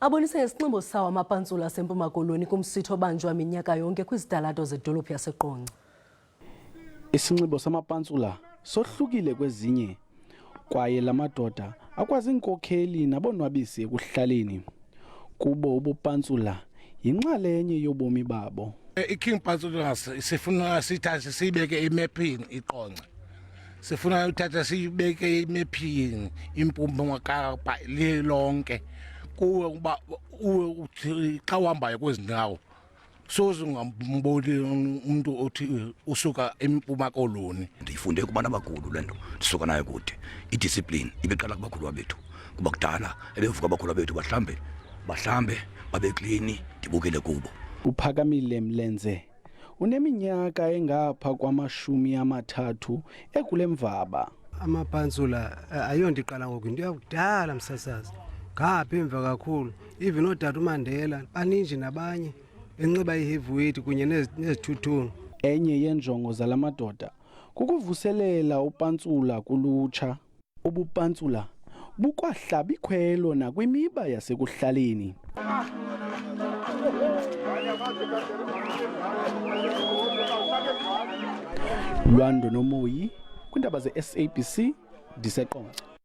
Abonise isinxibo sawo amapantsula aseMpuma Koloni kumsitho obanjwa minyaka yonke kwizitalato zedolophu yaseQonce. Isinxibo samapantsula sohlukile kwezinye kwaye la madoda akwazi inkokheli nabonwabisi ekuhlaleni. Kubo ubupantsula yinxalenye yobomi babo. iKing Pantsula sifuna sithathe siyibeke emapini iQonce. Sifuna uthatha siyibeke emapini iMpuma Kapa lonke. Kuwe uba uthi xa uhambayo kwezi ndawo soze ungamboni umuntu othi usuka eMpuma Koloni. Ndiyifunde kubantu abakhulu lento ndisuka nayo kude. Idiscipline ibiqala kubakhulu bethu kuba kudala ebevuka abakhulu bethu bahlambe babe clean ndibukele kubo. Uphakamile Mlenze uneminyaka engapha kwama-30 ekule mvaba. Amapantsula ayondiqala ngoku into yakudala msasazi ngapha emva kakhulu even oData uMandela baninji nabanye benxiba i-heavyweight kunye nezithuthunu. Enye yenjongo zala madoda kukuvuselela upantsula kulutsha. Ubupantsula bukwahlaba ikhwelo nakwimiba yasekuhlaleni. Lwando Nomoyi kwindaba ze-SABC ndiseQonce.